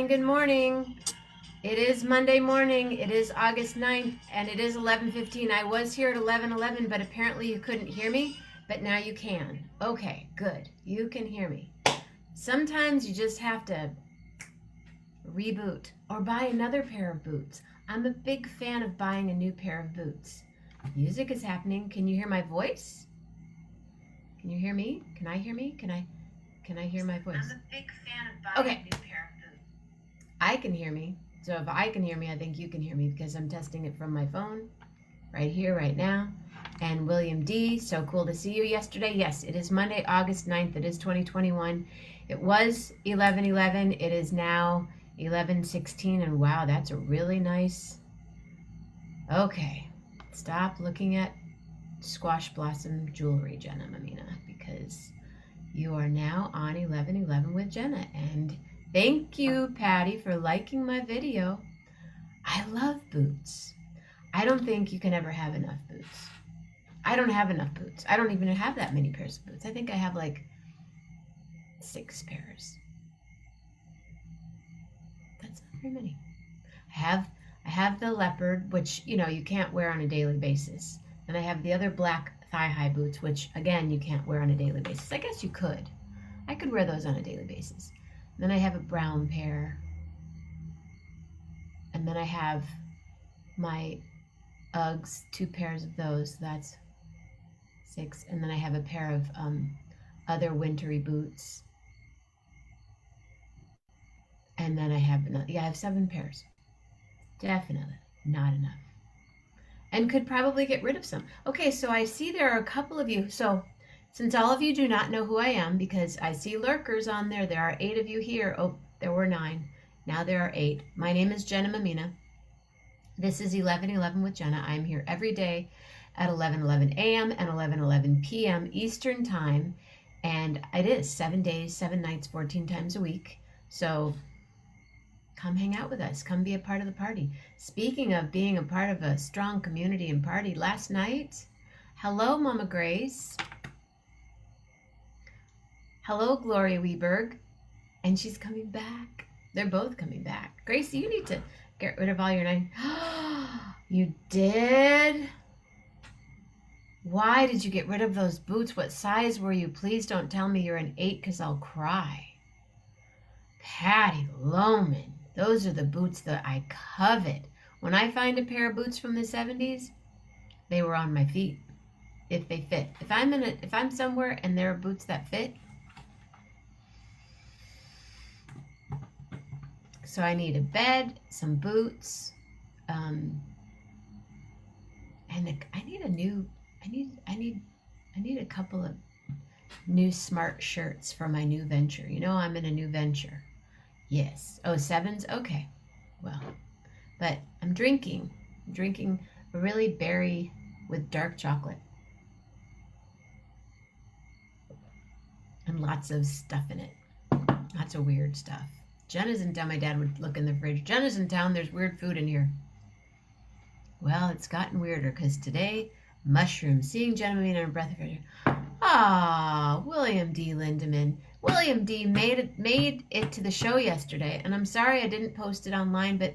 morning, good morning. It is Monday morning. It is August 9th, and it is 11:15. I was here at 11:11, but apparently you couldn't hear me, but now you can. Okay, good. You can hear me. Sometimes you just have to reboot or buy another pair of boots. I'm a big fan of buying a new pair of boots. Music is happening. Can you hear my voice? Can you hear me? Can I hear me? Can I hear my voice? I'm a big fan of buying a new pair of boots. I can hear me. So if I can hear me, I think you can hear me because I'm testing it from my phone right here, right now. And William D., so cool to see you yesterday. Yes, it is Monday, August 9th. It is 2021. It was 11:11. It is now 11:16. And wow, that's a really nice. Okay, stop looking at squash blossom jewelry, Jenna Mammina, because you are now on 11:11 with Jenna. And thank you, Patty, for liking my video. I love boots. I don't think you can ever have enough boots. I don't have enough boots. I don't even have that many pairs of boots. I think I have like 6 pairs. That's not very many. I have the leopard, which you can't wear on a daily basis. And I have the other black thigh-high boots, which again you can't wear on a daily basis. I guess you could. I could wear those on a daily basis. And then I have a brown pair. And then I have my Uggs, 2 pairs of those. That's 6. And then I have a pair of other wintry boots. And then I have another. Yeah, I have 7 pairs. Definitely not enough. And could probably get rid of some. Okay, so I see there are a couple of you. So since all of you do not know who I am, because I see lurkers on there, there are 8 of you here. Oh, there were 9. Now there are 8. My name is Jenna Mammina. This is 11:11 with Jenna. I'm here every day at 11:11 a.m. and 11:11 p.m. Eastern Time. And it is 7 days, 7 nights, 14 times a week. So come hang out with us. Come be a part of the party. Speaking of being a part of a strong community and party, last night, hello, Mama Grace. Hello, Gloria Weberg. And she's coming back. They're both coming back. Gracie, you need to get rid of all your 9. You did? Why did you get rid of those boots? What size were you? Please don't tell me you're an 8 because I'll cry. Patty Loman. Those are the boots that I covet. When I find a pair of boots from the 70s, they were on my feet. If they fit. If I'm somewhere and there are boots that fit. So I need a bed, some boots, and I need a couple of new smart shirts for my new venture. I'm in a new venture. Yes. Oh, 7s? Okay. Well, but I'm drinking a really berry with dark chocolate. And lots of stuff in it. Lots of weird stuff. Jenna's in town. My dad would look in the fridge. Jenna's in town. There's weird food in here. Well, it's gotten weirder because today, mushrooms. Seeing Jenna Mammina and breath of fresh air. Ah, William D. Lindemann. William D. made it to the show yesterday, and I'm sorry I didn't post it online, but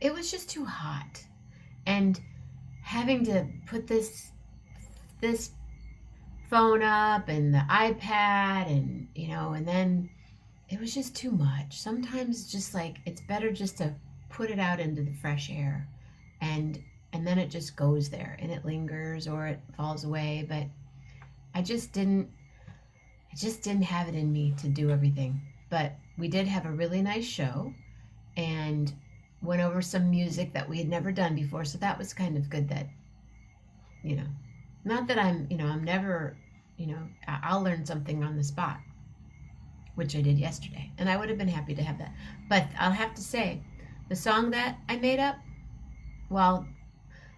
it was just too hot. And having to put this phone up and the iPad and, and then it was just too much. Sometimes just like it's better just to put it out into the fresh air and then it just goes there and it lingers or it falls away. But I just didn't have it in me to do everything. But we did have a really nice show and went over some music that we had never done before. So that was kind of good that, not that I'm never, I'll learn something on the spot, which I did yesterday. And I would have been happy to have that. But I'll have to say, the song that I made up, well,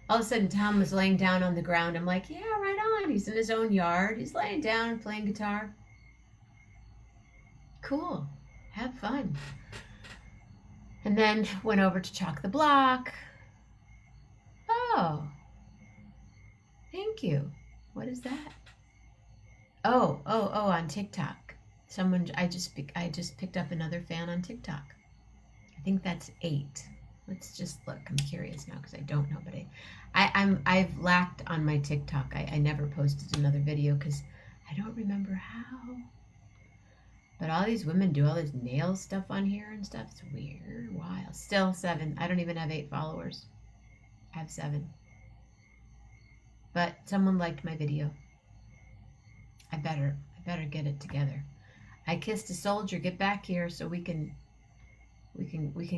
all of a sudden Tom was laying down on the ground. I'm like, yeah, right on. He's in his own yard. He's laying down and playing guitar. Cool. Have fun. And then went over to Chalk the Block. Oh. Thank you. What is that? Oh, on TikTok. I just picked up another fan on TikTok. I think that's 8. Let's just look. I'm curious now because I don't know, but I've lacked on my TikTok. I never posted another video because I don't remember how. But all these women do all this nail stuff on here and stuff. It's weird. Wild. Still 7. I don't even have 8 followers. I have 7. But someone liked my video. I better get it together. I kissed a soldier. Get back here so we can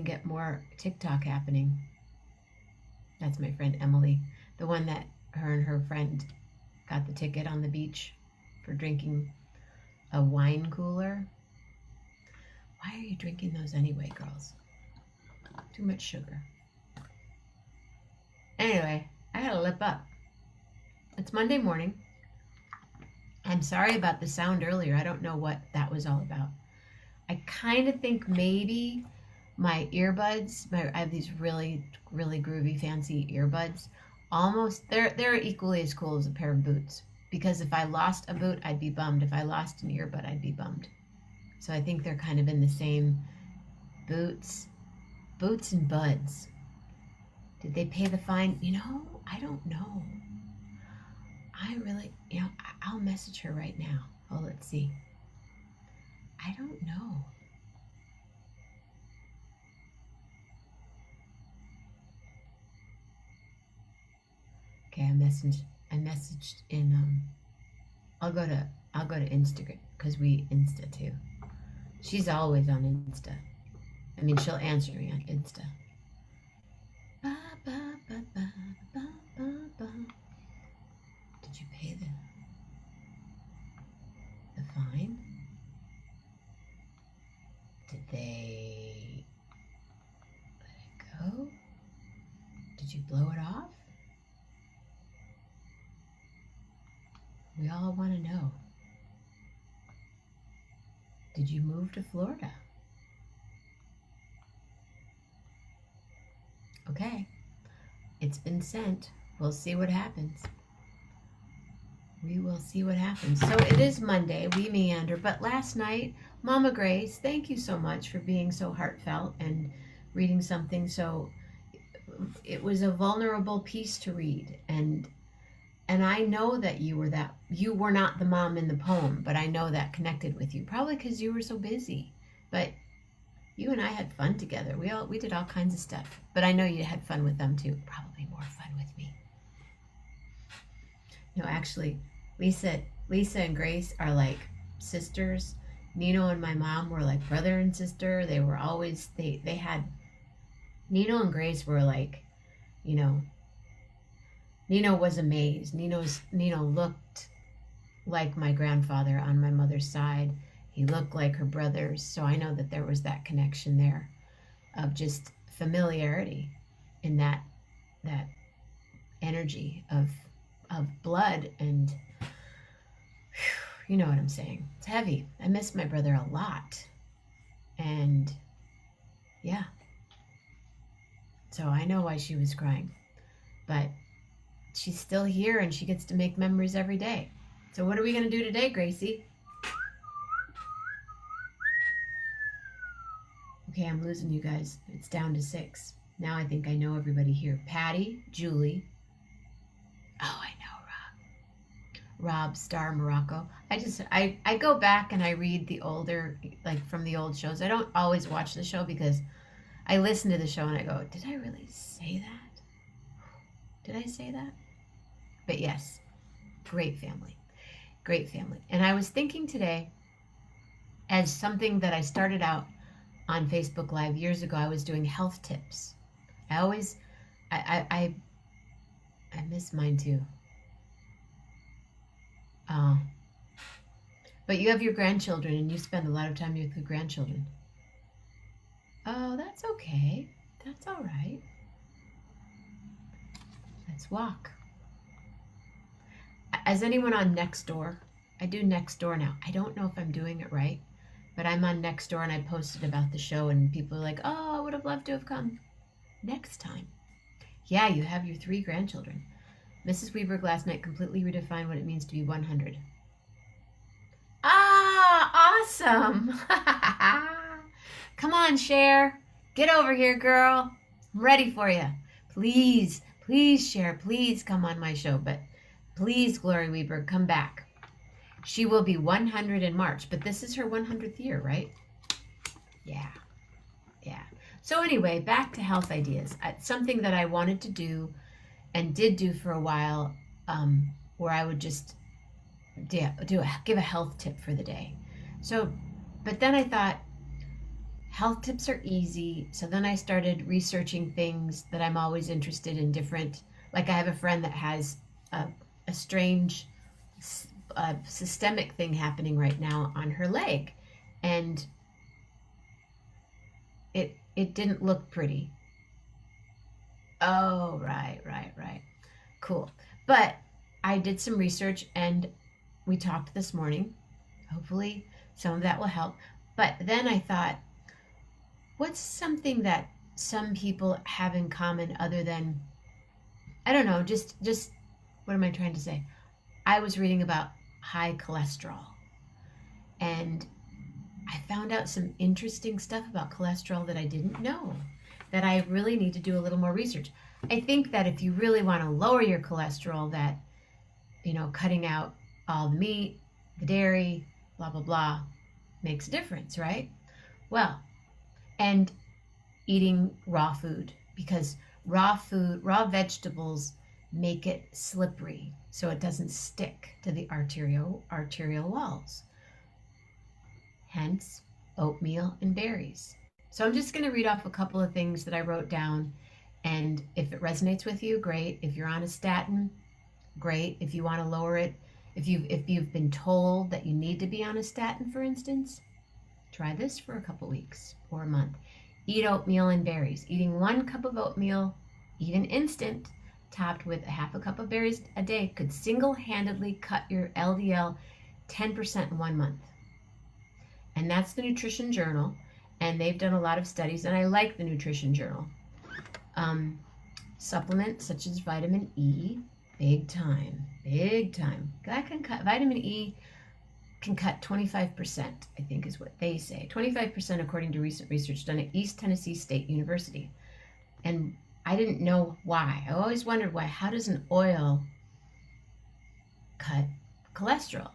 get more TikTok happening. That's my friend Emily, the one that her and her friend got the ticket on the beach for drinking a wine cooler. Why are you drinking those anyway, girls? Too much sugar. Anyway, I had to lip up. It's Monday morning. I'm sorry about the sound earlier. I don't know what that was all about. I kind of think maybe my earbuds, I have these really, really groovy, fancy earbuds. They're equally as cool as a pair of boots. Because if I lost a boot, I'd be bummed. If I lost an earbud, I'd be bummed. So I think they're kind of in the same boots and buds. Did they pay the fine? I don't know. I really, I'll message her right now. Oh, let's see. I don't know. Okay, I messaged in I'll go to Instagram because we Insta too. She's always on Insta. I mean, she'll answer me on Insta. Did you pay the fine? Did they let it go? Did you blow it off? We all want to know. Did you move to Florida? Okay. It's been sent. We'll see what happens. We will see what happens. So it is Monday. We meander. But last night, Mama Grace, thank you so much for being so heartfelt and reading something so... It was a vulnerable piece to read. And I know that you were not the mom in the poem, but I know that connected with you. Probably because you were so busy. But you and I had fun together. We did all kinds of stuff. But I know you had fun with them too. Probably more fun with me. No, actually, Lisa and Grace are like sisters. Nino and my mom were like brother and sister. They were always, they had, Nino and Grace were like, Nino was amazed. Nino looked like my grandfather on my mother's side. He looked like her brothers. So I know that there was that connection there of just familiarity in that energy of blood, and you know what I'm saying. It's heavy. I miss my brother a lot. And yeah. So I know why she was crying. But she's still here and she gets to make memories every day. So what are we going to do today, Gracie? Okay, I'm losing you guys. It's down to 6. Now I think I know everybody here. Patty, Julie. Oh, I know Rob, Star, Morocco. I go back and I read the older, like from the old shows. I don't always watch the show because I listen to the show and I go, did I really say that? Did I say that? But yes, great family. Great family. And I was thinking today, as something that I started out on Facebook Live years ago, I was doing health tips. I miss mine too. But you have your grandchildren and you spend a lot of time with the grandchildren. Oh, that's okay. That's all right. Let's walk. Is anyone on Nextdoor? I do Nextdoor now. I don't know if I'm doing it right, but I'm on Nextdoor and I posted about the show and people are like, oh, I would have loved to have come next time. Yeah, you have your 3 grandchildren. Mrs. Weaver last night completely redefined what it means to be 100. Oh, awesome. Come on, Cher. Get over here, girl. I'm ready for you. Please, please, Cher, please come on my show. But please, Glory Weaver, come back. She will be 100 in March, but this is her 100th year, right? Yeah, yeah. So anyway, back to health ideas. Something that I wanted to do and did do for a while, where I would just give a health tip for the day. So, but then I thought health tips are easy. So then I started researching things that I'm always interested in different. Like I have a friend that has a strange systemic thing happening right now on her leg, and it didn't look pretty. Oh, right. Cool. But I did some research and we talked this morning. Hopefully some of that will help. But then I thought, what's something that some people have in common other than, I don't know, just what am I trying to say? I was reading about high cholesterol, and I found out some interesting stuff about cholesterol that I didn't know, that I really need to do a little more research. I think that if you really want to lower your cholesterol, that, cutting out all the meat, the dairy, blah, blah, blah, makes a difference, right? Well, and eating raw food, because raw vegetables make it slippery so it doesn't stick to the arterial walls. Hence, oatmeal and berries. So I'm just going to read off a couple of things that I wrote down, and if it resonates with you, great. If you're on a statin, great. If you want to lower it, if you've been told that you need to be on a statin, for instance, try this for a couple weeks or a month. Eat oatmeal and berries. Eating 1 cup of oatmeal, even instant, topped with a half a cup of berries a day could single-handedly cut your LDL 10% in 1 month. And that's the Nutrition Journal, and they've done a lot of studies, and I like the Nutrition Journal. Supplements such as vitamin E, big time. That can cut, vitamin E can cut 25%, I think is what they say. 25% according to recent research done at East Tennessee State University. And I didn't know why. I always wondered why. How does an oil cut cholesterol?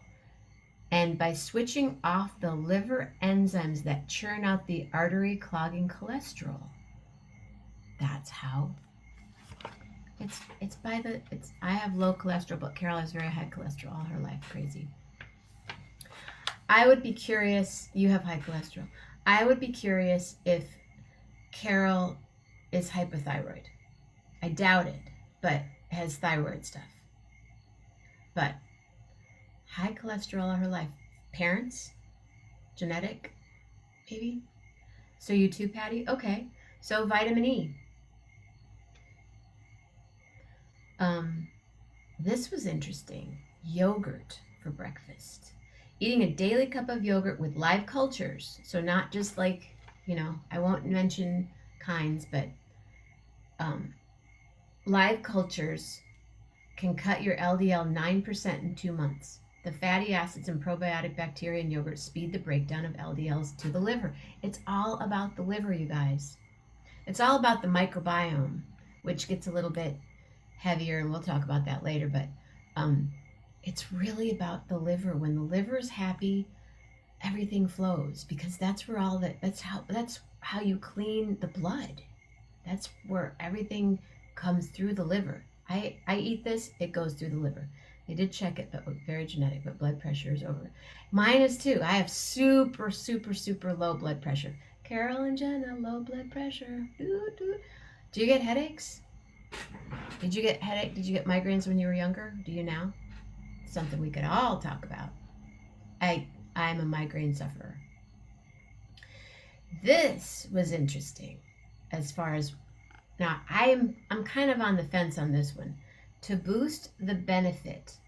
And by switching off the liver enzymes that churn out the artery clogging cholesterol. That's how. I have low cholesterol, but Carol has very high cholesterol all her life. Crazy. I would be curious, you have high cholesterol. I would be curious if Carol is hypothyroid. I doubt it, but has thyroid stuff. But high cholesterol all her life. Parents? Genetic? Maybe? So you too, Patty? Okay. So vitamin E. This was interesting. Yogurt for breakfast. Eating a daily cup of yogurt with live cultures. So not just like, I won't mention kinds, but live cultures can cut your LDL 9% in 2 months. The fatty acids and probiotic bacteria in yogurt speed the breakdown of LDLs to the liver. It's all about the liver, you guys. It's all about the microbiome, which gets a little bit heavier, and we'll talk about that later, but it's really about the liver. When the liver is happy, everything flows, because that's how you clean the blood. That's where everything comes through the liver. I eat this, it goes through the liver. They did check it, but very genetic, but blood pressure is over. Mine is too. I have super, super, super low blood pressure. Carol and Jenna, low blood pressure. Do you get headaches? Did you get migraines when you were younger? Do you now? Something we could all talk about. I'm a migraine sufferer. This was interesting as far as, now I'm kind of on the fence on this one. To boost the benefit,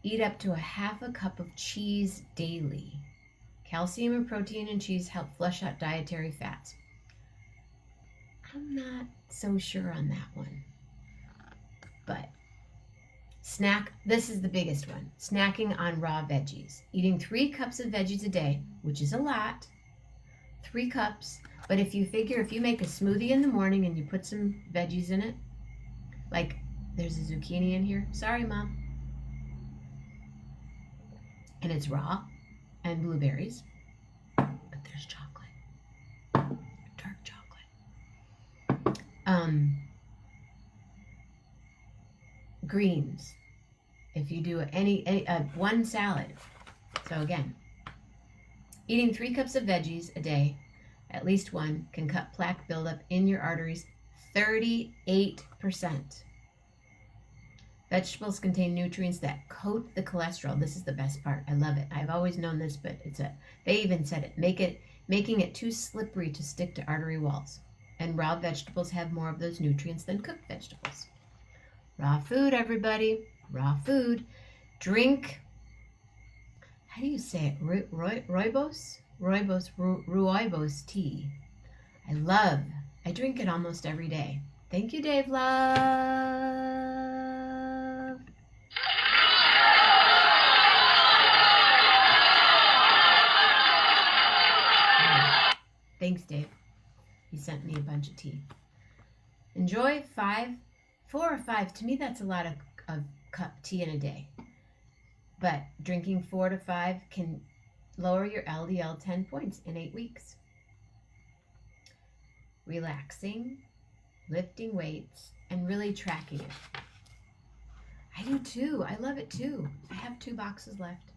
eat up to a half a cup of cheese daily. Calcium and protein in cheese help flush out dietary fats. I'm not so sure on that one. But Snack, this is the biggest one. Snacking on raw veggies. Eating 3 cups of veggies a day, which is a lot. 3 cups. But if you figure, if you make a smoothie in the morning and you put some veggies in it, like there's a zucchini in here. Sorry, Mom. And it's raw and blueberries. But there's chocolate. Dark chocolate. Greens. If you do one salad. So again, eating 3 cups of veggies a day, at least one, can cut plaque buildup in your arteries 38%. Vegetables contain nutrients that coat the cholesterol. This is the best part. I love it. I've always known this, but they even said it. Making it too slippery to stick to artery walls. And raw vegetables have more of those nutrients than cooked vegetables. Raw food, everybody. Raw food. Drink. How do you say it? Rooibos tea. I drink it almost every day. Thank you, Dave Love. Thanks, Dave. He sent me a bunch of tea. Enjoy 4 or 5. To me, that's a lot of cup tea in a day. But drinking 4 to 5 can lower your LDL 10 points in 8 weeks. Relaxing, lifting weights, and really tracking it. I do too. I love it too. I have 2 boxes left.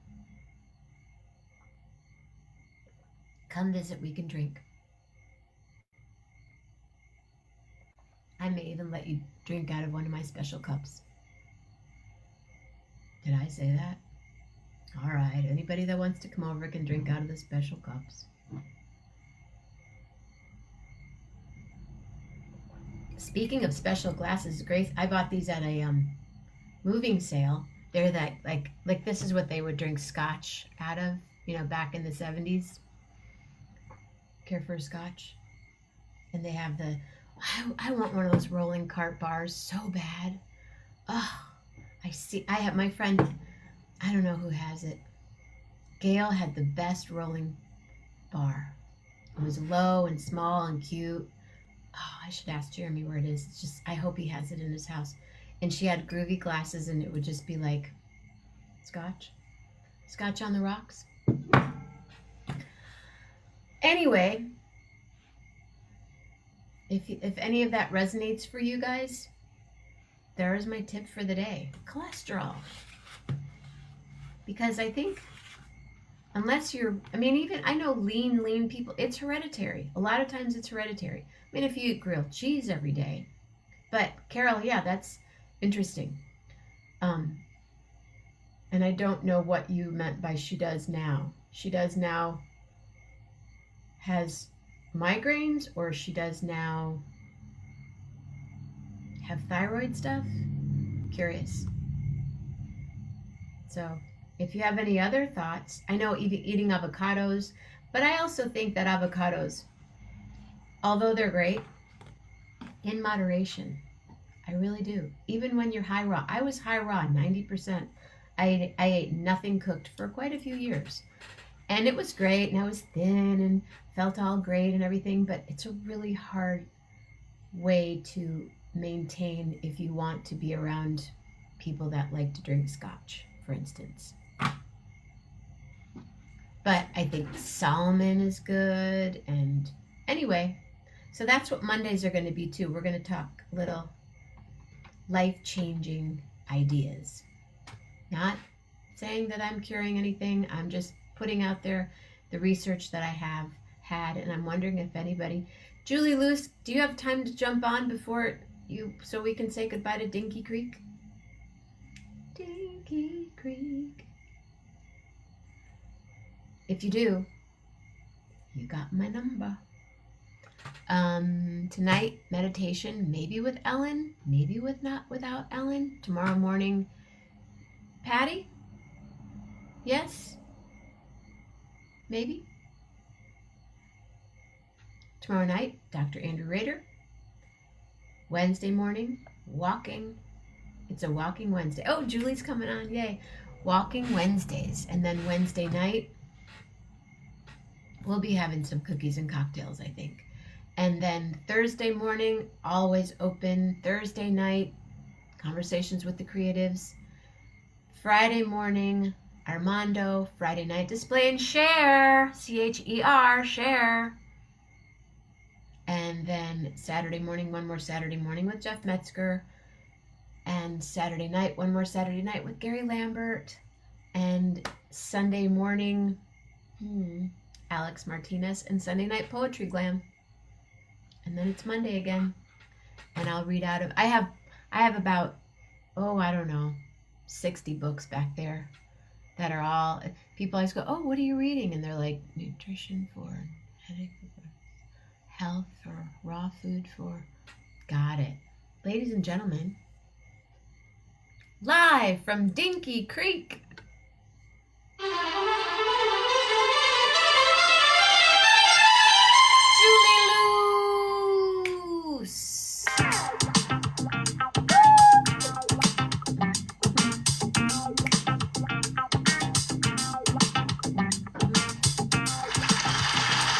Come visit, we can drink. I may even let you drink out of one of my special cups. Did I say that? All right, anybody that wants to come over can drink out of the special cups. Speaking of special glasses, Grace, I bought these at a moving sale. They're that like this is what they would drink scotch out of, back in the 70s. Care for a scotch? And they have I want one of those rolling cart bars so bad. Oh, I have my friend, I don't know who has it. Gail had the best rolling bar. It was low and small and cute. Oh, I should ask Jeremy where it is. It's just, I hope he has it in his house. And she had groovy glasses, and it would just be like scotch on the rocks. Anyway, if any of that resonates for you guys, there is my tip for the day. Cholesterol. Because I think unless I know lean people, it's hereditary. A lot of times it's hereditary. I mean, if you eat grilled cheese every day. But Carol, yeah, that's interesting. And I don't know what you meant by she does now. She does now has migraines, or she does now have thyroid stuff? Curious. So if you have any other thoughts, I know eating avocados, but I also think that avocados, although they're great, in moderation. I really do. Even when you're high raw. I was high raw 90%. I ate nothing cooked for quite a few years. And it was great, and I was thin and felt all great and everything, but it's a really hard way to maintain if you want to be around people that like to drink scotch, for instance. But I think salmon is good. And anyway, so that's what Mondays are going to be too. We're going to talk little life-changing ideas. Not saying that I'm curing anything. I'm just putting out there the research that I have had, and I'm wondering if anybody... Julie Luce, do you have time to jump on so we can say goodbye to Dinky Creek? Dinky Creek. If you do, you got my number. Tonight, meditation, maybe with Ellen, maybe without Ellen. Tomorrow morning, Patty? Yes? Maybe? Tomorrow night, Dr. Andrew Rader. Wednesday morning, walking. It's a Walking Wednesday. Oh, Julie's coming on. Yay. Walking Wednesdays. And then Wednesday night, we'll be having some cookies and cocktails, I think. And then Thursday morning, always open. Thursday night, conversations with the creatives. Friday morning, Armando. Friday night, display and share. CHER, share. And then Saturday morning, one more Saturday morning with Jeff Metzger. And Saturday night, one more Saturday night with Gary Lambert. And Sunday morning, Alex Martinez. And Sunday night, Poetry Glam. And then it's Monday again. And I'll read out of, I have about, I don't know, 60 books back there that are all, people always go, oh, what are you reading? And they're like, nutrition for headache, for health, for raw food, for, got it. Ladies and gentlemen, live from Dinky Creek. Julie Loose.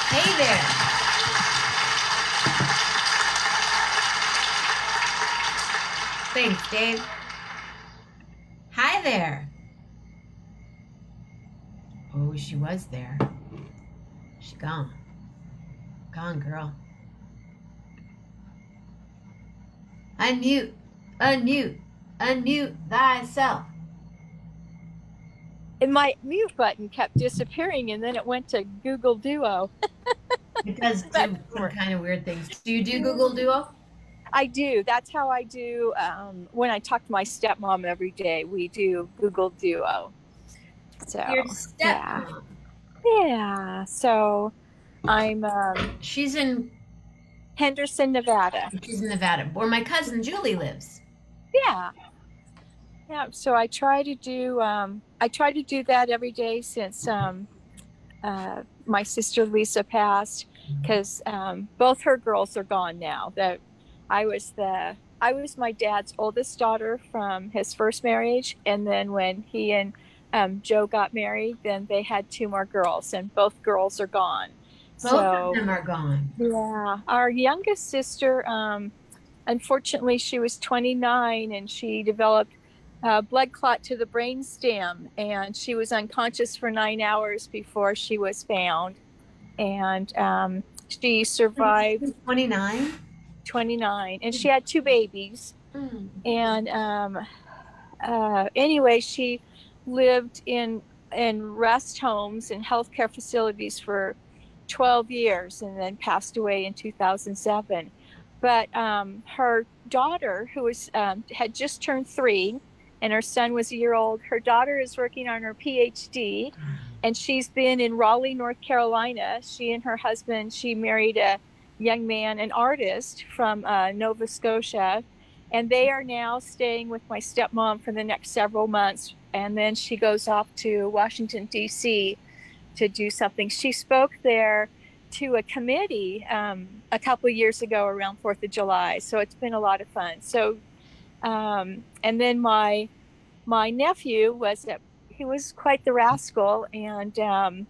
Hey there. Thanks, Dave. Hi there. Oh, she was there. She gone. Gone, girl. Unmute, unmute, unmute thyself. And my mute button kept disappearing, and then it went to Google Duo. It does do some kind of weird things. Do you do Google Duo? I do. That's how I do when I talk to my stepmom every day. We do Google Duo. So Your stepmom. Yeah. So I'm She's in Henderson, Nevada. She's in Nevada, where my cousin Julie lives. Yeah. Yeah. So I try to do that every day since my sister Lisa passed, because both her girls are gone now. That I was my dad's oldest daughter from his first marriage, and then when he and Joe got married, then they had two more girls, and both girls are gone. Both of them are gone. Yeah, our youngest sister, unfortunately, she was 29, and she developed a blood clot to the brain stem, and she was unconscious for 9 hours before she was found. And she survived. 29? 29, and she had two babies. And anyway, she lived in rest homes and healthcare facilities for 12 years and then passed away in 2007. But her daughter, who was had just turned 3, and her son was a year old, her daughter is working on her PhD, and she's been in Raleigh, North Carolina. She and her husband, she married a young man, an artist from Nova Scotia, and they are now staying with my stepmom for the next several months, and then she goes off to Washington, D.C. to do something. She spoke there to a committee a couple of years ago around 4th of July, so it's been a lot of fun. So and then my nephew he was quite the rascal, and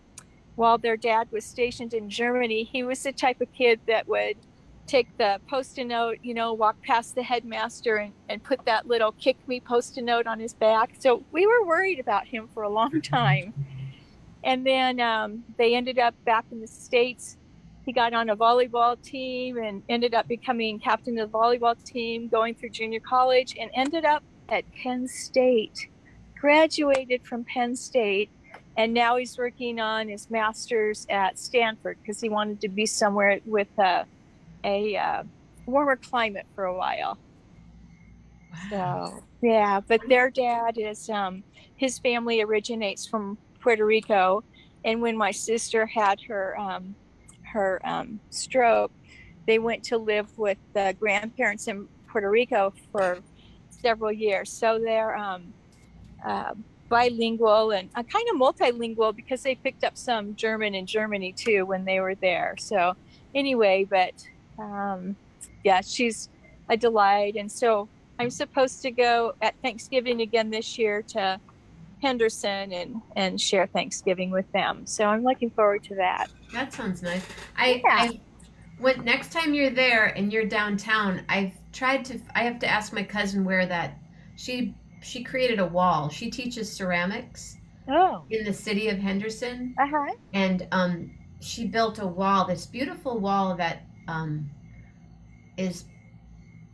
while their dad was stationed in Germany, he was the type of kid that would take the Post-it note, walk past the headmaster and put that little kick me Post-it note on his back. So we were worried about him for a long time. And then they ended up back in the States. He got on a volleyball team and ended up becoming captain of the volleyball team, going through junior college, and ended up at Penn State, graduated from Penn State. And now he's working on his master's at Stanford because he wanted to be somewhere with a warmer climate for a while. Wow. So, yeah, but their dad is, his family originates from Puerto Rico. And when my sister had her stroke, they went to live with the grandparents in Puerto Rico for several years. So they're bilingual and kind of multilingual because they picked up some German in Germany too when they were there. So anyway, but yeah, she's a delight. And so I'm supposed to go at Thanksgiving again this year to Henderson and share Thanksgiving with them. So I'm looking forward to that. That sounds nice. Yeah. I when next time you're there and you're downtown, I have to ask my cousin where that she she created a wall. She teaches ceramics Oh. in the city of Henderson, Uh-huh. and she built a wall, this beautiful wall that is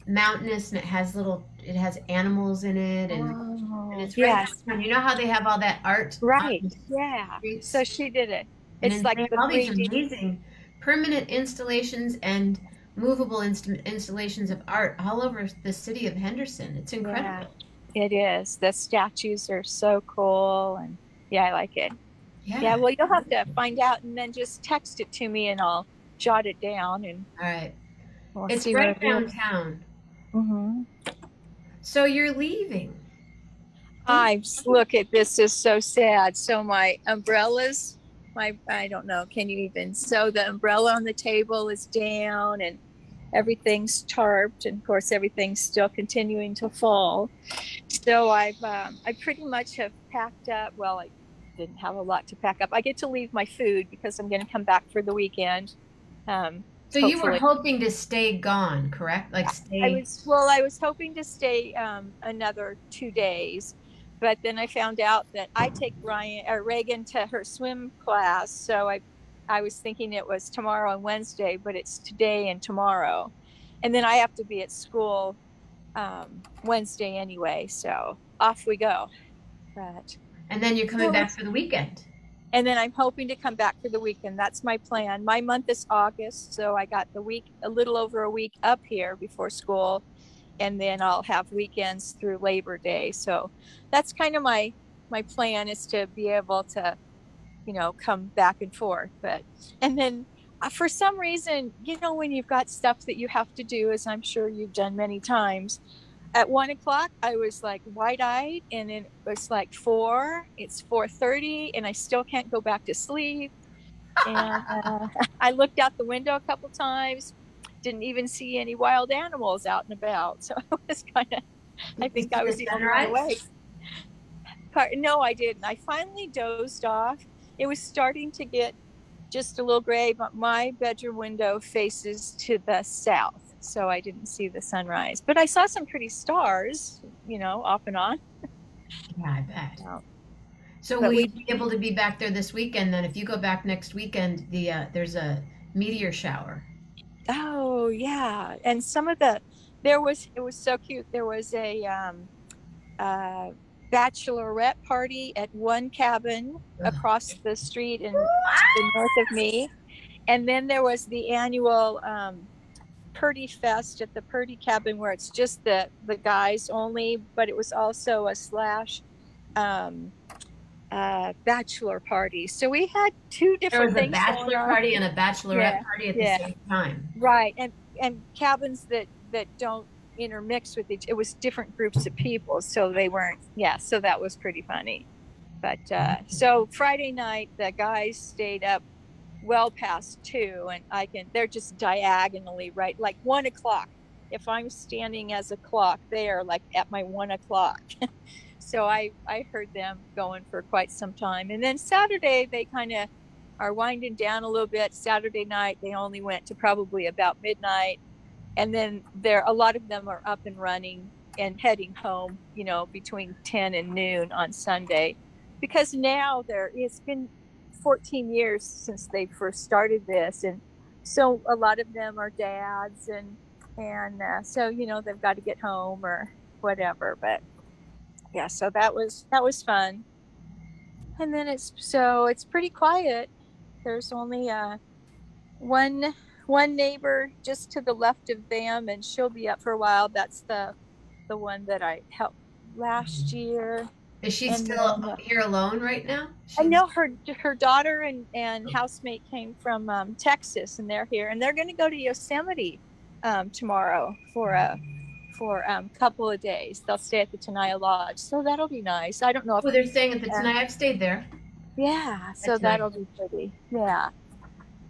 mountainous, and it has animals in it, and Oh, it's right yes. downtown. You know how they have all that art on Right. the Yeah. So streets? she did it. And It's then like they have the all these 3D. amazing permanent installations and movable installations of art all over the city of Henderson. It's Yeah, incredible. it is. The statues are so cool, and yeah, I like it. Yeah, Yeah. well, you'll have to find out and then just text it to me and I'll jot it down and All right. we'll It's see where right it is. downtown. Mm-hmm. So you're leaving. Who's Look at this is so sad. So my umbrellas, I don't know, can you even? So the umbrella on the table is down and everything's tarped, and of course everything's still continuing to fall. So I pretty much have packed up. Well, I didn't have a lot to pack up. I get to leave my food because I'm going to come back for the weekend. so you were Hopefully. hoping to stay gone, correct? Like stay. I was hoping to stay another 2 days, but then I found out that I take Reagan to her swim class. So I was thinking it was tomorrow and Wednesday, but it's today and tomorrow. And then I have to be at school Wednesday anyway. So off we go. But And then you're coming back for the weekend. and then I'm hoping to come back for the weekend. That's my plan. My month is August, so I got the week, a little over a week up here before school, and then I'll have weekends through Labor Day. So that's kind of my plan, is to be able to, come back and forth. But and then for some reason, when you've got stuff that you have to do, as I'm sure you've done many times, at 1 o'clock I was like wide-eyed, and then it was like it's 4:30 and I still can't go back to sleep. And I looked out the window a couple times, didn't even see any wild animals out and about. So I was kind of, I Did you think see I the was the only one sunrise? awake. No, I didn't. I finally dozed off. It was starting to get just a little gray, but my bedroom window faces to the south, so I didn't see the sunrise. But I saw some pretty stars, off and on. Yeah, I bet. So, So will but you we, be able to be back there this weekend? Then, if you go back next weekend, there's a meteor shower. oh yeah, and it was so cute. There was a uh, bachelorette party at one cabin Ugh. across the street and to the What? north of me, and then there was the annual Purdy Fest at the Purdy cabin, where it's just the guys only, but it was also a slash um, bachelor party. So we had two There different was a things going bachelor on. party and a bachelorette Yeah, party at the yeah, same time. right. And cabins that don't intermix with each. It was different groups of people, so they weren't. Yeah, so that was pretty funny. But so Friday night, the guys stayed up well past 2, and they're just diagonally right, like 1 o'clock. If I'm standing as a clock, they are like at my 1 o'clock. So I heard them going for quite some time. And then Saturday they kind of are winding down a little bit. Saturday night they only went to probably about midnight, and then a lot of them are up and running and heading home, between 10 and noon on Sunday, because now it's been 14 years since they first started this, and so a lot of them are dads, and so they've got to get home or whatever. But yeah, so that was fun. And then it's pretty quiet. There's only one one neighbor just to the left of them, and she'll be up for a while. That's the one that I helped last year. Is she And still then here alone right now? I She's know her daughter and housemate came from Texas, and they're here, and they're going to go to Yosemite tomorrow for couple of days. They'll stay at the Tenaya Lodge, so that'll be nice. I don't know if oh, they're staying at the uh, tonight. I've stayed there. yeah, so At tonight. that'll be pretty. Yeah,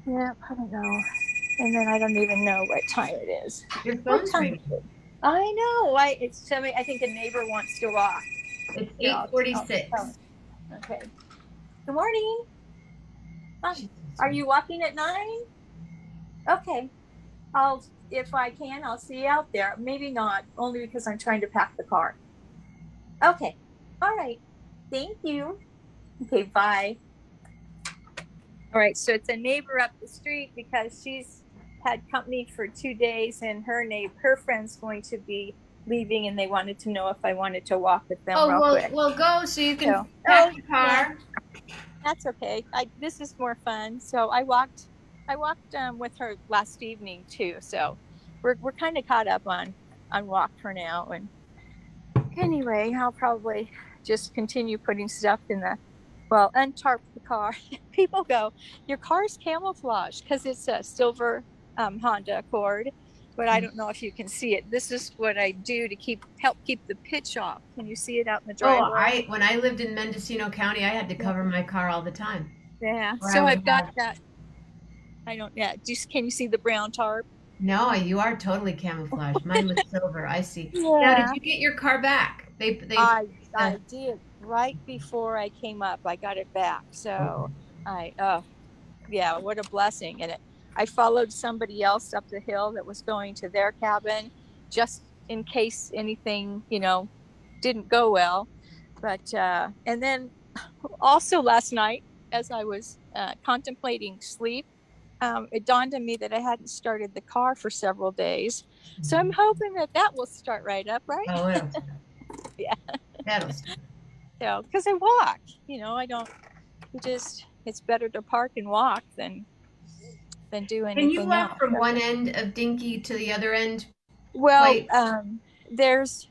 yeah, I don't know. And then I don't even know what time it is. Your What phone's time is ringing. it? I know. It's somebody. I think a neighbor wants to walk. It's Here, I'll tell 8:46. her. Okay. Good morning. Hi. She's Are you walking at 9? Okay. If I can, I'll see you out there. Maybe not, only because I'm trying to pack the car. Okay. All right. Thank you. Okay. Bye. All right. So it's a neighbor up the street because she's had company for 2 days, and her friend's going to be leaving, and they wanted to know if I wanted to walk with them Oh, real well, quick. we'll go so you can So, pack the yeah, car. that's okay. This is more fun. So I walked with her last evening too. So we're kind of caught up on walk for now. And anyway, I'll probably just continue putting stuff in untarp the car. People go, your car's camouflage because it's a silver Honda Accord, but I don't know if you can see it. This is what I do to help keep the pitch off. Can you see it out in the Oh, driveway? when I lived in Mendocino County, I had to Yeah. cover my car all the time. Yeah. Or I So would I've got have, that. I don't. Yeah. Can you see the brown tarp? no, you are totally camouflaged. Mine was silver. I see. Now, did Yeah. you get your car back? They I fixed I did right before I came up. I got it back. So I yeah, what a blessing. And I followed somebody else up the hill that was going to their cabin just in case anything, didn't go well. But and then also last night as I was contemplating sleep, it dawned on me that I hadn't started the car for several days. So I'm hoping that will start right up, right? Oh, Yeah. that'll stop. So, because I walk, I don't, it's better to park and walk than do Can you anything walk else. from one end of Dinky to the other end Well, quite? there's,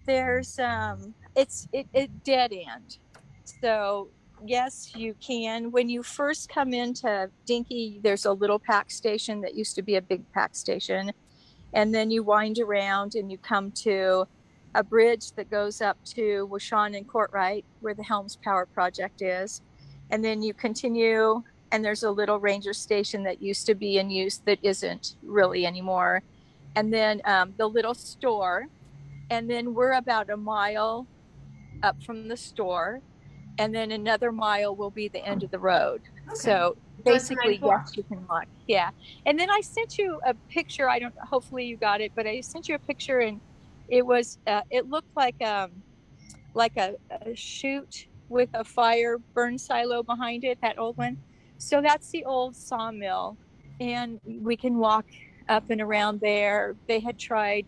it dead end. So, yes, you can. When you first come into Dinky, there's a little pack station that used to be a big pack station. And then you wind around and you come to a bridge that goes up to Washawn and Courtright, where the Helms Power Project is. And then you continue, and there's a little ranger station that used to be in use that isn't really anymore. And then the little store. And then we're about a mile up from the store. And then another mile will be the end of the road. Okay. So So it's a nice basically, yes, walk. you can walk. Yeah. And then I sent you a picture. I don't, hopefully you got it, but I sent you a picture, and it looked like a chute with a fire burn silo behind it, that old one. So that's the old sawmill. And we can walk up and around there. They had tried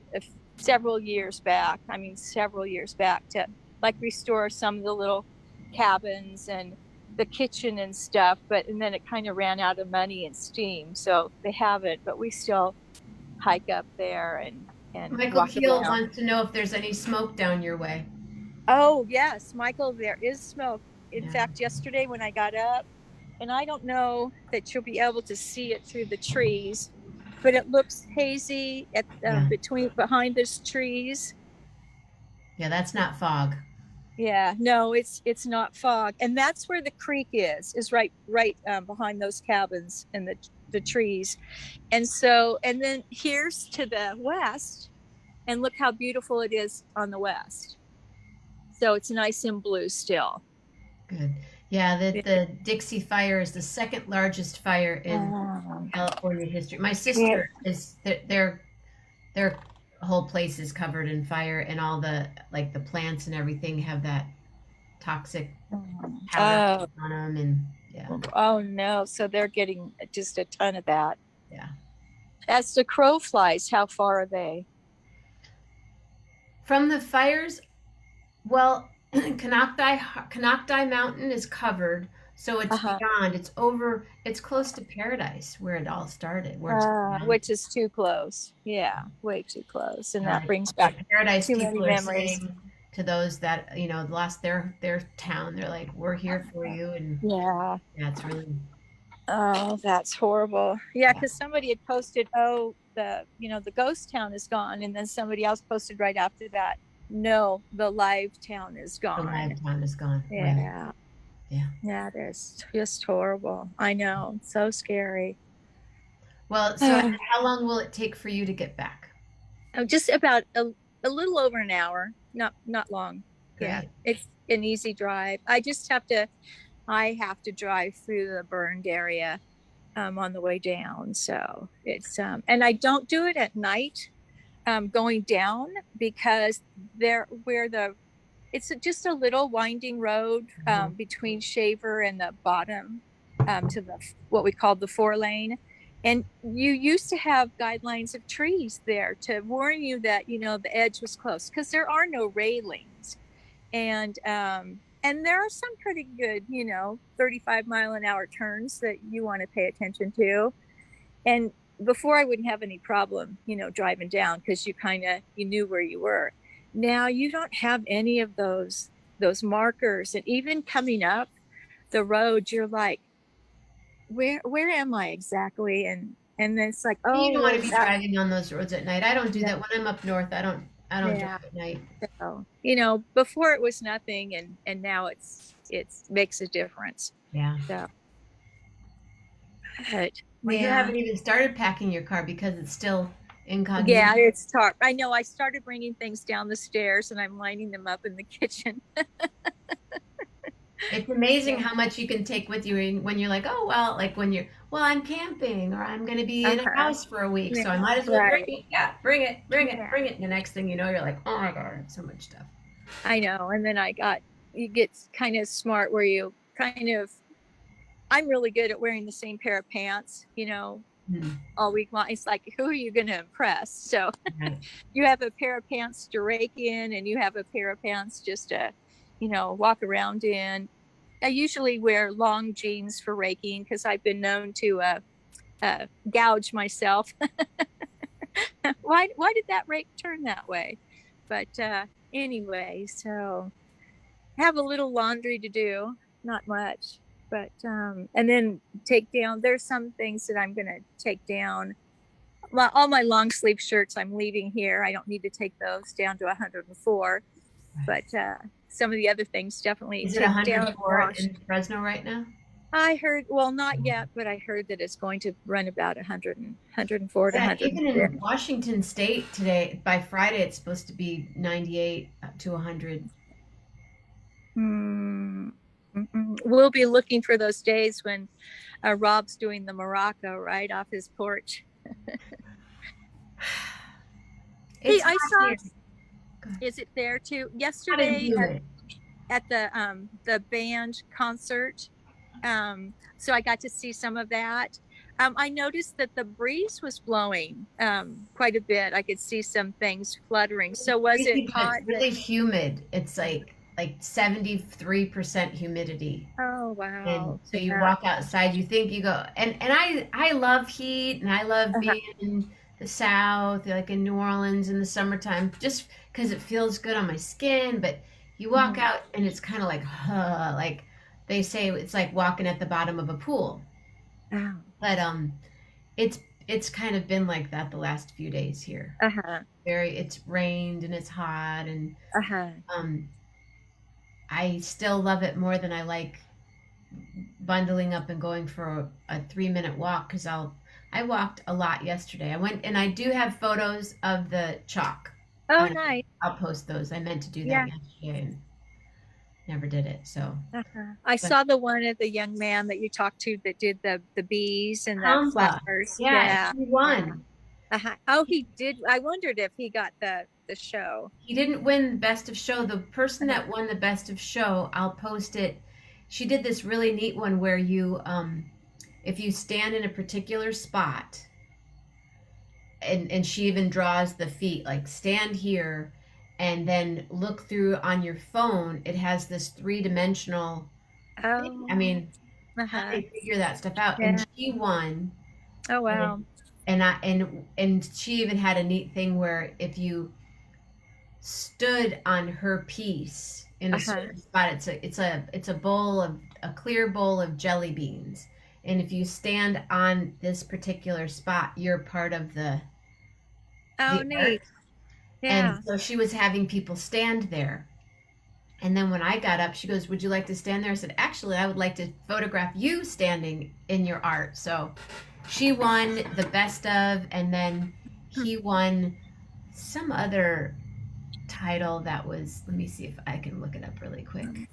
several years back, several years back, to like restore some of the little cabins and the kitchen and stuff, and then it kind of ran out of money and steam. So they haven't, but we still hike up there and Michael walk Keel around. wants to know if there's any smoke down your way. Oh, yes, Michael, there is smoke. In Yeah. fact, yesterday when I got up, and I don't know that you'll be able to see it through the trees, but it looks hazy Yeah. behind those trees. Yeah, that's not fog. Yeah, no, it's not fog, and that's where the creek is right behind those cabins and the trees. And then here's to the west, and look how beautiful it is on the west. So it's nice and blue still. Good. Yeah, the Dixie Fire is the second largest fire in Um, California history. My yeah. sister is their whole place is covered in fire, and all the plants and everything have that toxic powder Oh, on them, and yeah, oh no. So they're getting just a ton of that. yeah. As the crow flies, how far are they? From the fires, well, Canocti Mountain is covered, so it's Uh-huh. beyond. It's over. It's close to Paradise, where it all started. Where it's Which is too close. Yeah, way too close. And that right. brings The back Paradise too many people are memories. saying to those that lost their town, they're like, "We're here for you," and Yeah. yeah, it's really Oh, that's horrible. Yeah, yeah. because somebody had posted, oh, the ghost town is gone. And then somebody else posted right after that, no, the live town is The gone. live town is gone. Right. Yeah. Yeah. Yeah, it is just horrible. I know. So scary. Well, so how long will it take for you to get back? Just about a little over an hour, not long. Yeah, Great. it's an easy drive. I have to drive through the burned area on the way down. So it's and I don't do it at night going down because there where the it's just a little winding road Mhm. between Shaver and the bottom to the what we call the 4 lane. And you used to have guidelines of trees there to warn you that the edge was close because there are no railings, and there are some pretty good 35-mile-an-hour turns that you want to pay attention to. And before I wouldn't have any problem driving down because you knew where you were. Now you don't have any of those markers, and even coming up the road you're like, where am I exactly? And then it's like, You oh don't well, want to it's be out. driving on those roads at night. I don't do Yeah, that when I'm up north. I don't drive yeah. at night. So before it was nothing, and now it's makes a difference. Yeah. So but Well, you yeah. haven't even started packing your car because it's still Yeah, incognito. it's tough. I know. I started bringing things down the stairs and I'm lining them up in the kitchen. It's amazing Yeah. how much you can take with you when you're like, oh, well, like when you're, well, I'm camping or I'm going to be in a Uh-huh. house for a week, Yeah. so I might as well bring Right. it. Yeah, bring it, bring it, Yeah. bring it. And the next thing you know, you're like, oh my God, I have so much stuff. I know. And then you get kind of smart where you I'm really good at wearing the same pair of pants, Hmm. all week long. It's like, who are you going to impress? So Right. you have a pair of pants to rake in, and you have a pair of pants just to, walk around in. I usually wear long jeans for raking because I've been known to gouge myself. Why did that rake turn that way? But anyway, so have a little laundry to do, not much, but and then take down. There's some things that I'm gonna take down. All my long sleeve shirts I'm leaving here. I don't need to take those down to 104, Right. but some of the other things definitely Is it take down and 104 wash. in Fresno right now? I heard, well, not yet, but I heard that it's going to run about 100 and 104 to Yeah, even in 106. Washington State today, by Friday, it's supposed to be 98 to 100. Mm, we'll be looking for those days when Rob's doing the Morocco right off his porch. Hey, It's I hot saw. here. Go ahead. Is it there too? Hot and Yesterday humid. at the band concert, so I got to see some of that. I noticed that the breeze was blowing quite a bit. I could see some things fluttering. So was it Crazy, but it's hot? really humid. It's like 73% humidity. Oh And wow! so you Yeah. walk outside, you think you go, and I love heat and I love Uh-huh. being in the South, like in New Orleans in the summertime, just because it feels good on my skin. But you walk Mhm. out and it's kind of like, huh, like they say it's like walking at the bottom of a pool. Oh. But it's kind of been like that the last few days here. Uh-huh. It's rained and it's hot and Uh-huh. um I still love it more than I like bundling up and going for a 3 minute walk because I walked a lot yesterday. I went and I do have photos of the chalk. Oh, Um, nice. I'll post those. I meant to do that Yeah. yesterday and never did it. So, Uh-huh. I but saw the one of the young man that you talked to that did the bees and the Hamza, flowers. yeah, Yeah. he Yeah. won. Uh-huh. Oh, he did. I wondered if he got the show. He didn't win best of show. The person Uh-huh. that won the best of show, I'll post it. She did this really neat one where you, if you stand in a particular spot, and she even draws the feet like stand here and then look through on your phone, it has this three-dimensional thing. I Oh. mean, how Uh-huh. they figure that stuff out. And Yeah. she won. Oh and wow. and she even had a neat thing where if you stood on her piece in a Uh-huh. certain spot, it's a bowl of a clear bowl of jelly beans, and if you stand on this particular spot, you're part of Oh the art. neat. And Yeah. so she was having people stand there. And then when I got up, she goes, would you like to stand there? I said, actually, I would like to photograph you standing in your art. So she won the best of, and then Hmm. he won some other title that was, let me see if I can look it up really quick.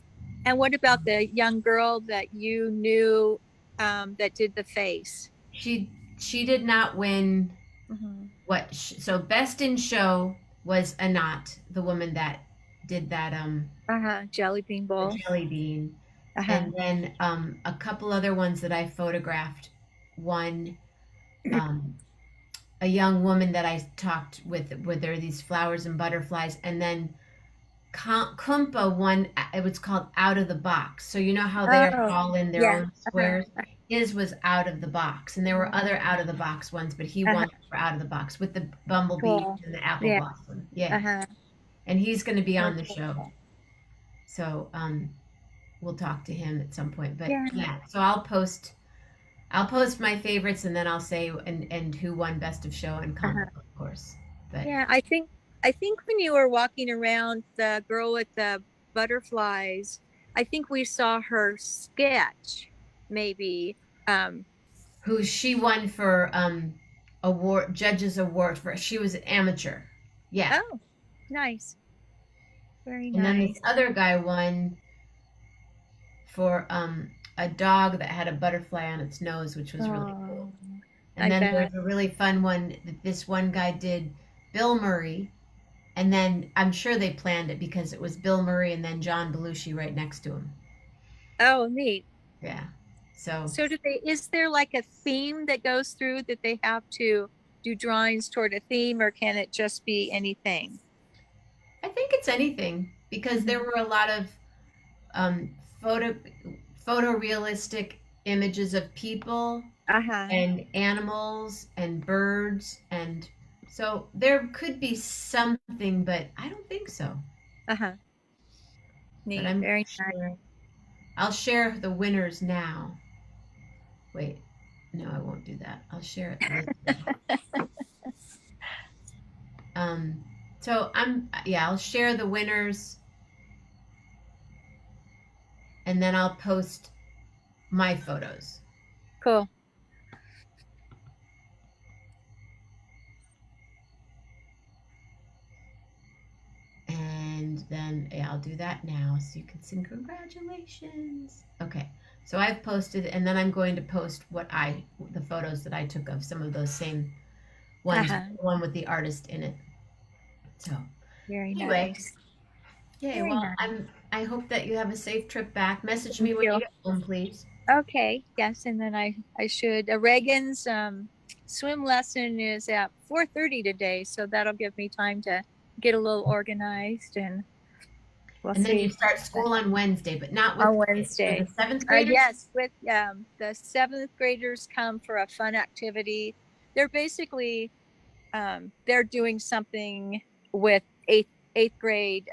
And what about the young girl that you knew that did the face? She did not win. Mm-hmm. So best in show was Anat, the woman that did that Jelly bean the bowl. jelly bean. Uh-huh. And then a couple other ones that I photographed. One, um, a young woman that I talked with there are these flowers and butterflies, and then Kumpa one. It was called Out of the Box. So you know how they are Oh, all in their yeah. own Uh-huh. squares. His was Out of the Box, and there were other Out of the Box ones, but he Uh-huh. won for Out of the Box with the bumblebee Cool. and the apple Yeah. blossom. Yeah, Uh-huh. and he's going to be on the Okay. show. So we'll talk to him at some point. But Yeah. yeah, so I'll post my favorites, and then I'll say and who won best of show and comp, Uh-huh. of course. But Yeah, I think when you were walking around, the girl with the butterflies, I think we saw her sketch, maybe. Um, who she won for award judges award for, she was an amateur. Yeah. oh, nice. Very And then this nice. other guy won for a dog that had a butterfly on its nose, which was really cool. Oh, And I then bet. there's a really fun one that this one guy did, Bill Murray. And then I'm sure they planned it because it was Bill Murray and then John Belushi right next to him. Oh, neat. Yeah. So So is there like a theme that goes through that they have to do drawings toward a theme, or can it just be anything? I think it's anything because there Mm-hmm. were a lot of um, photo photorealistic images of people Uh-huh. and animals and birds, and so there could be something, but I don't think so. Uh-huh. But Neat. I'm Very nice. sure I'll share the winners now. Wait, no, I won't do that. I'll share it later. Um, so I'll share the winners, and then I'll post my photos. Cool. And then yeah, I'll do that now so you can sing congratulations. Okay. So I've posted, and then I'm going to post the photos that I took of some of those same ones, Uh-huh. one with the artist in it. So Very anyway, nice. yay. Very Well, nice. I hope that you have a safe trip back. Message Thank me when you you. get home, please. Okay, yes, and then I should. Reagan's swim lesson is at 4:30 today, so that'll give me time to get a little organized, and we'll And then you see start school on Wednesday, but not with on the kids. For the Wednesday. seventh graders. Yes, with the seventh graders come for a fun activity. They're basically they're doing something with eighth grade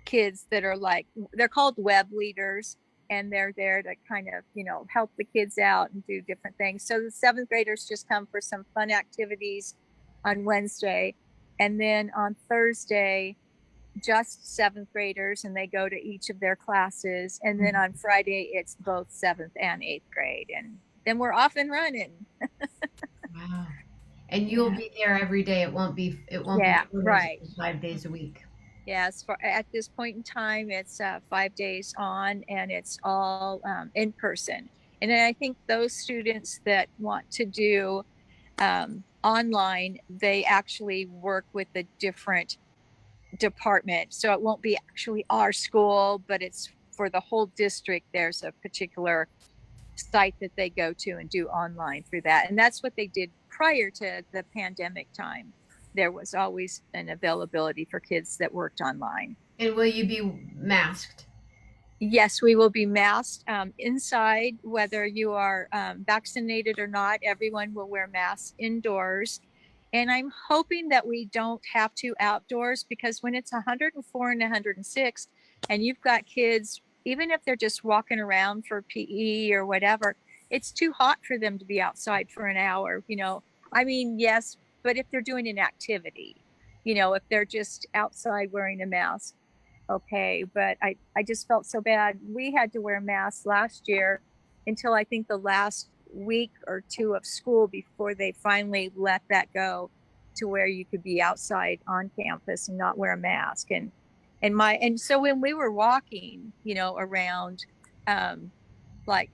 kids that are like, they're called web leaders, and they're there to kind of help the kids out and do different things. So the seventh graders just come for some fun activities on Wednesday, and then on Thursday just seventh graders, and they go to each of their classes, and then on Friday it's both seventh and eighth grade, and then we're off and running. Wow. And you'll Yeah. be there every day. It won't be Yeah, photos right. 5 days a week. Yes, for at this point in time, it's 5 days on, and it's all in person. And then I think those students that want to do online, they actually work with a different department. So it won't be actually our school, but it's for the whole district. There's a particular site that they go to and do online through that. And that's what they did prior to the pandemic time. There was always an availability for kids that worked online. And will you be masked? Yes, we will be masked inside, whether you are vaccinated or not. Everyone will wear masks indoors. And I'm hoping that we don't have to outdoors, because when it's 104 and 106, and you've got kids, even if they're just walking around for PE or whatever, it's too hot for them to be outside for an hour. I mean, yes, but if they're doing an activity, if they're just outside wearing a mask, okay. But I just felt so bad. We had to wear masks last year until I think the last week or two of school before they finally let that go. to where you could be outside on campus and not wear a mask. And so when we were walking, around, like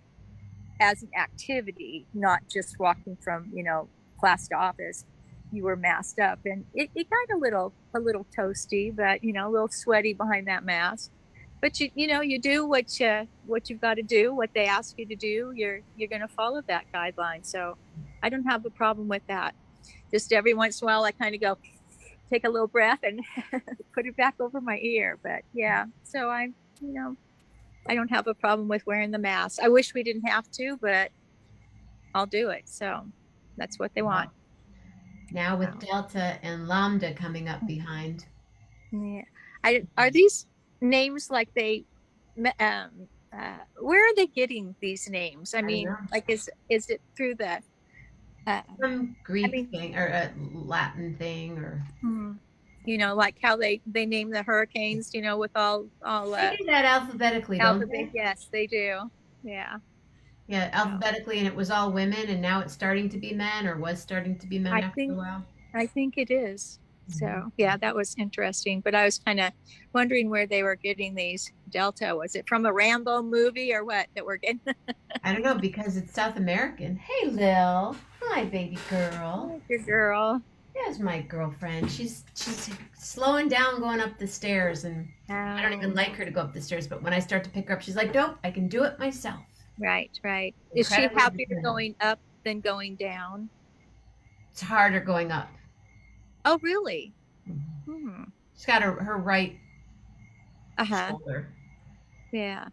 as an activity, not just walking from, class to office, you were masked up, and it got a little toasty, but a little sweaty behind that mask. But you do what you've got to do, what they ask you to do. You're going to follow that guideline. So I don't have a problem with that. Just every once in a while, I kind of go take a little breath and put it back over my ear. But yeah, so I don't have a problem with wearing the mask. I wish we didn't have to, but I'll do it. So that's what they want. Now with Delta and Lambda coming up behind. Yeah. Are these names like where are they getting these names? I mean, like, is it through the, some Greek thing or Latin thing, or like how they name the hurricanes, with all they do that alphabetically, don't they? Yes, they do. Yeah. Yeah, alphabetically, and it was all women, and now it's starting to be men, or was starting to be men after a while. I think it is. So yeah, that was interesting. But I was kind of wondering where they were getting these Delta. Was it from a Rambo movie or what that we're getting? I don't know, because it's South American. Hey, Lil. Hi, baby girl. Hi, good girl. There's my girlfriend. She's slowing down going up the stairs, and I don't even like her to go up the stairs. But when I start to pick her up, she's like, "Nope, I can do it myself." Right. Is she happier going up than going down? It's harder going up. Oh, really? Mm-hmm. She's got her right shoulder. Yeah.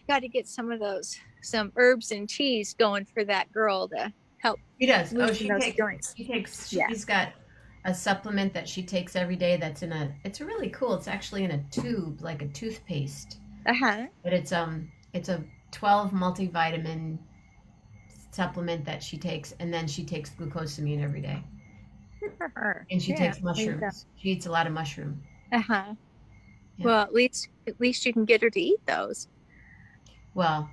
Got to get some herbs and teas going for that girl to help. She does. Joints. She's got a supplement that she takes every day. It's really cool. It's actually in a tube, like a toothpaste. But it's a 12 multivitamin supplement that she takes, and then she takes glucosamine every day. Good for her. And she takes mushrooms. She eats a lot of mushroom. Yeah. Well, at least you can get her to eat those. Well,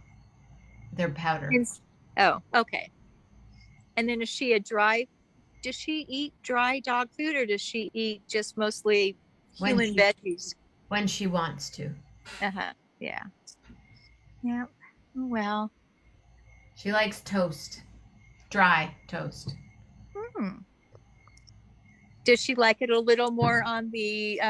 they're powder. Oh, okay. And then does she eat dry dog food, or does she eat just mostly human veggies? When she wants to. Yeah. Well, she likes toast, dry toast. Does she like it a little more on the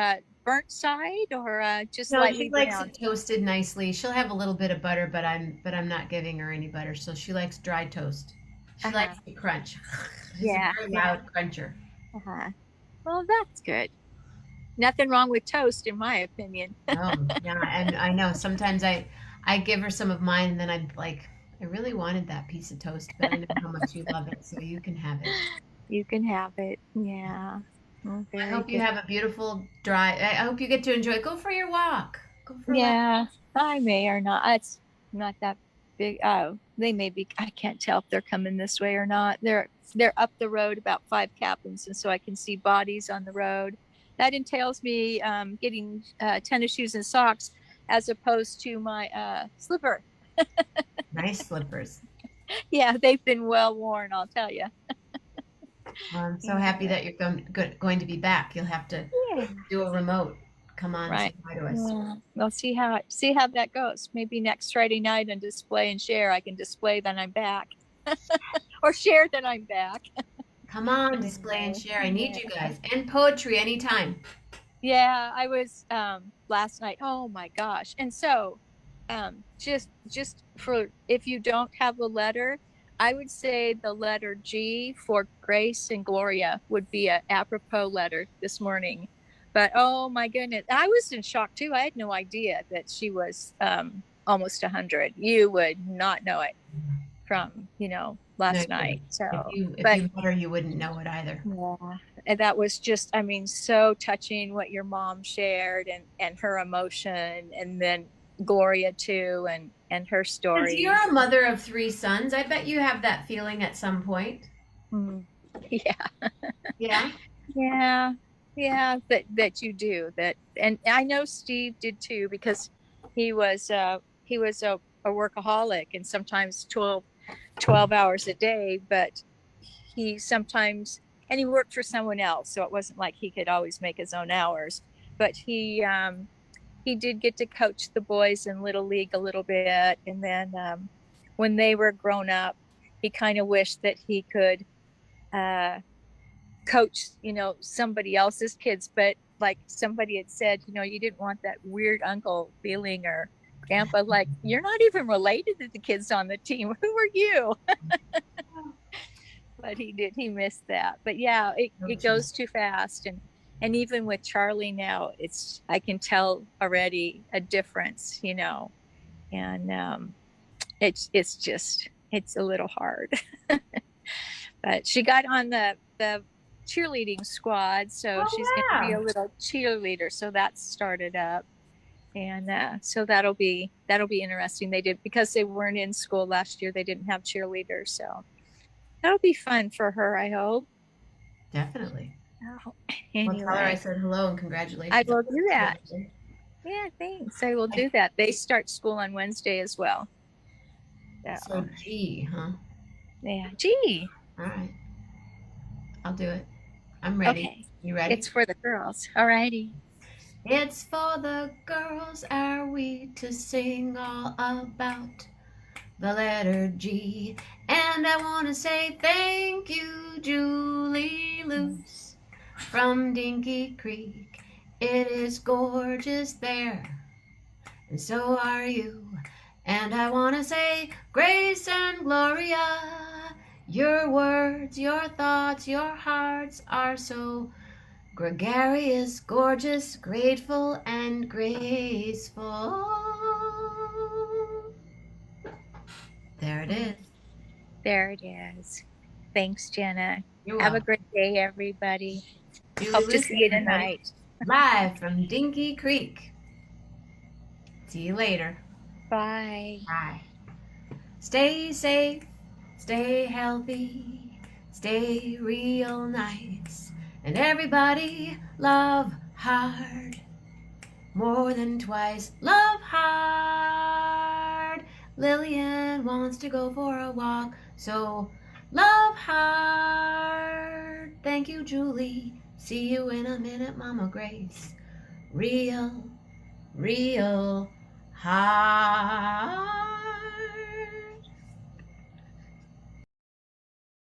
burnt side, or just no? Lightly she likes brown? It toasted nicely. She'll have a little bit of butter, but I'm not giving her any butter, so she likes dry toast. She likes the crunch. She's a very loud cruncher. Well, that's good. Nothing wrong with toast, in my opinion. Oh, yeah, and I know sometimes I give her some of mine, and then I'm like, I really wanted that piece of toast, but I know how much you love it, so you can have it. You can have it. Yeah. Well, I hope you have a beautiful drive. I hope you get to enjoy. Go for your walk. Go for I may or not. It's not that big. Oh, they may be. I can't tell if they're coming this way or not. They're up the road about 5 cabins, and so I can see bodies on the road. That entails me getting tennis shoes and socks as opposed to my slipper. Nice slippers. Yeah, they've been well worn, I'll tell you. Well, I'm so happy that you're going to be back. You'll have to do a remote. Come on, say hi to us. Yeah. We'll see how that goes. Maybe next Friday night on Display and Share, I can display that I'm back, or share that I'm back. Come on, Display and Share. I need you guys. And poetry anytime. Yeah, I was last night. Oh my gosh! And so, just for, if you don't have a letter, I would say the letter G for Grace and Gloria would be an apropos letter this morning. But oh my goodness, I was in shock too. I had no idea that she was almost 100. You would not know it from last night. So if you met her, you wouldn't know it either. Yeah, and that was just, I mean, so touching what your mom shared, and her emotion, and then Gloria too, and her story. You're a mother of 3 sons. I bet you have that feeling at some point. Yeah. That you do that, and I know Steve did too, because he was a workaholic, and sometimes 12 hours a day, but he sometimes, and he worked for someone else, so it wasn't like he could always make his own hours. But he did get to coach the boys in Little League a little bit. And then when they were grown up, he kind of wished that he could coach, somebody else's kids. But like somebody had said, you didn't want that weird uncle feeling or grandpa, like, you're not even related to the kids on the team. Who are you? But he missed that. But yeah, it goes too fast. And even with Charlie now, I can tell already a difference, and it's a little hard. But she got on the cheerleading squad, so she's going to be a little cheerleader. So that started up, and so that'll be interesting. They did, because they weren't in school last year, they didn't have cheerleaders, so that'll be fun for her, I hope. Definitely. Oh, Well, tell her I anyway, said hello and congratulations. I will do that. Yeah, thanks. I will do that. They start school on Wednesday as well. So G, huh? Yeah, G. All right. I'll do it. I'm ready. Okay. You ready? It's for the girls. All righty. It's for the girls. Are we to sing all about the letter G? And I want to say thank you, Julie Luce from Dinky Creek. It is gorgeous there, and so are you. And I want to say, Grace and Gloria, your words, your thoughts, your hearts are so gregarious, gorgeous, grateful, and graceful. There it is. There it is. Thanks, Jenna. You're Have a welcome. great day, everybody. Julie Hope to Luce, see you everybody. tonight. Live from Dinky Creek. See you later. Bye. Bye. Stay safe, stay healthy, stay real nice, and everybody love hard, more than twice. Love hard. Lillian wants to go for a walk, so love hard. Thank you, Julie. See you in a minute, Mama Grace. Real hard.